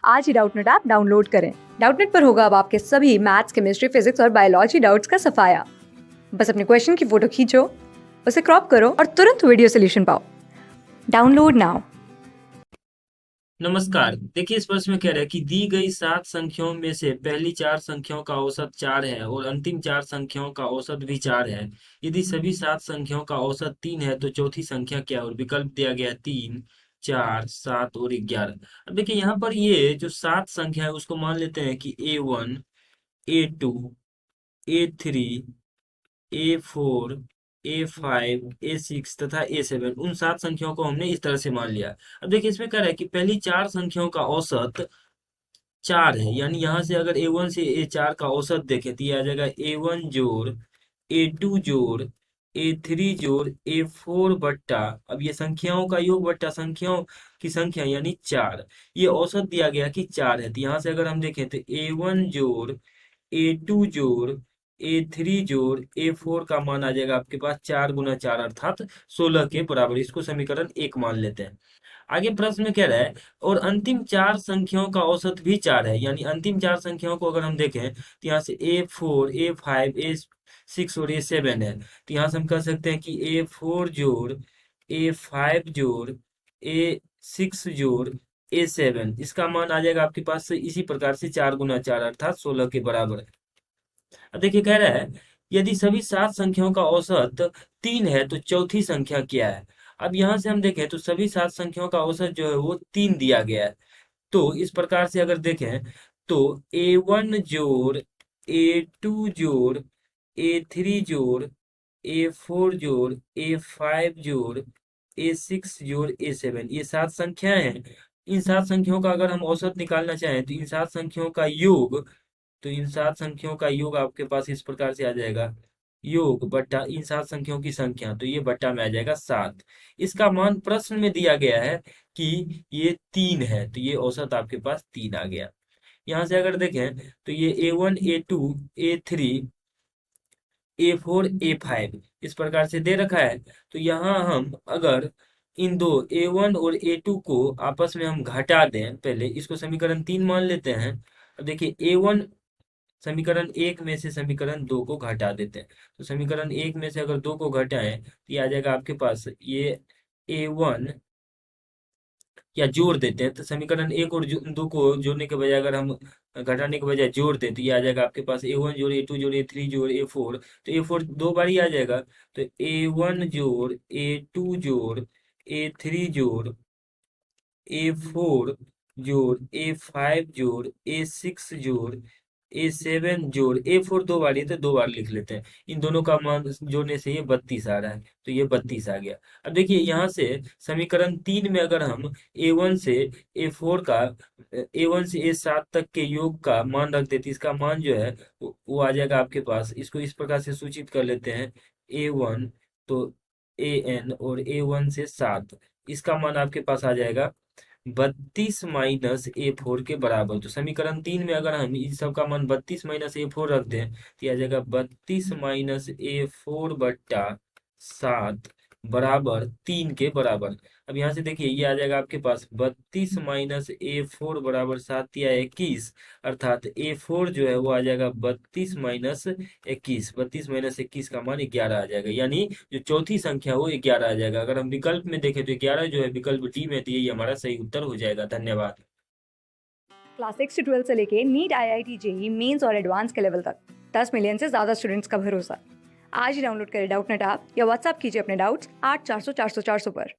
आज ही Doubtnut app download करें। Doubtnut पर होगा अब आपके सभी मैथ्स, केमिस्ट्री, फिजिक्स और बायोलॉजी डाउट्स का सफाया। बस अपने क्वेश्चन की फोटो खींचो, उसे क्रॉप करो और तुरंत वीडियो सोल्यूशन पाओ। Download now. नमस्कार। देखिए, इस प्रश्न में कह रहा है कि दी गई 7 संख्याओं में से पहली 4 संख्याओं का औसत 4 है और अंतिम 4 संख्याओं का औसत भी 4 है। यदि सभी 7 संख्याओं का औसत 3 है तो चौथी संख्या क्या है? और विकल्प दिया गया है 3, 4, 7 और 11। अब देखिए, यहाँ पर ये जो 7 संख्या है उसको मान लेते हैं कि A1, A2, A3, A4, A5, A6 तथा A7, उन 7 संख्याओं को हमने इस तरह से मान लिया। अब देखिए, इसमें कह रहा है कि पहली 4 संख्याओं का औसत 4 है, यानी यहाँ से अगर A1 से A4 का औसत देखें तो ये आ जाएगा A1 जोड़ A2 जोड़ A3 जोड़ A4 बट्टा, अब ये संख्याओं का योग बट्टा संख्याओं की संख्या यानी 4। ये औसत दिया गया कि 4 है, तो यहाँ से अगर हम देखें तो A1 जोड़ A2 जोड़ A3 जोड़ A4 का मान आ जाएगा आपके पास 4 गुना 4 अर्थात 16 के बराबर। इसको समीकरण 1 मान लेते हैं। आगे प्रश्न में कह रहा है और अंतिम 4 संख्याओं का औसत भी 4 है, यानी अंतिम 4 संख्याओं को अगर हम देखें तो यहाँ से A4, A5, A6 और A7 है, तो यहाँ से हम कह सकते हैं कि A4 जोड़ A5 जोड़ A6 जोड़ A7, इसका मान आ जाएगा आपके पास से इसी प्रकार से 4 गुना 4 अर्थात 16 के बराबर। अब देखिए, कह रहा है यदि सभी 7 संख्याओं का औसत 3 है तो चौथी संख्या क्या है? अब यहाँ से हम देखें तो सभी 7 संख्याओं का औसत जो है वो 3 दिया गया है। तो इस प्रकार से अगर देखें तो A1 जोड़ A2 जोड़ A3 जोड़ A4 जोड़ A5 जोड़ A6 जोड़ A7, ये 7 संख्याएं हैं। इन 7 संख्याओं का अगर हम औसत निकालना चाहें तो इन 7 संख्याओं का योग, तो इन 7 संख्याओं का योग आपके पास इस प्रकार से आ जाएगा, योग बट्टा इन 7 संख्याओं की संख्या, तो ये बट्टा में आ जाएगा 7। इसका मान प्रश्न में दिया गया है कि ये 3 है, तो ये औसत आपके पास 3 आ गया। यहाँ से अगर देखें तो ये A1, A2, A3, A4, A5 इस प्रकार से दे रखा है। तो यहाँ हम अगर इन दो A1 और A2 को आपस में हम घटा दें, पहले इसको समीकरण 3 मान लेते हैं। अब देखिए, A1 समीकरण 1 में से समीकरण 2 को घटा देते हैं, तो समीकरण 1 में से अगर 2 को घटाएं तो ये आ जाएगा आपके पास ये A1, या जोड़ देते हैं तो समीकरण 1 और 2 को जोड़ने के बजाय अगर हम घटाने के बजाय जोड़ दें तो ये आ जाएगा आपके पास A1 जोड़ A2 जोड़ A3 जोड़ A4, तो A4 दो बार ही आ जाएगा, तो A1 जोड़ A2 जोड़ A3 जोड़ A4 जोड़ A5 जोड़ A6 जोड़ A7 जोड़ A4 दो बार, ये तो दो बार लिख लेते हैं। इन दोनों का मान जोड़ने से ये 32 आ रहा है, तो ये 32 आ गया। अब देखिए, यहाँ से समीकरण 3 में अगर हम A1 से A4 का A1 से A7 तक के योग का मान रख देते, इसका मान जो है वो आ जाएगा आपके पास। इसको इस प्रकार से सूचित कर लेते हैं A1 तो AN और A1 से 7, इसका मान आपके पास आ जाएगा 32 माइनस A4 के बराबर। तो समीकरण 3 में अगर हम इन सब का मान 32 माइनस A4 रख दें तो यह आ जाएगा 32 माइनस A4 बट्टा 7 बराबर 3 के बराबर। अब यहाँ से देखिए ये आ जाएगा आपके पास 32 माइनस A4 बराबर 7 या 21, अर्थात A4 जो है वो आ जाएगा 32 माइनस 21, 32 माइनस 21 का मान 11 आ जाएगा, यानी जो चौथी संख्या हो 11 आ जाएगा। अगर हम विकल्प में देखें तो 11 जो है विकल्प डी में, तो यही हमारा सही उत्तर हो जाएगा। धन्यवाद। क्लास 6 से 12 से लेके नीट, IIT, JEE मेंस और एडवांस के लेवल तक 10 मिलियन से ज्यादा स्टूडेंट्स का भरोसा। आज ही डाउनलोड करें डाउटनेट ऐप या व्हाट्सएप कीजिए अपने डाउट्स 8400 400 400 पर।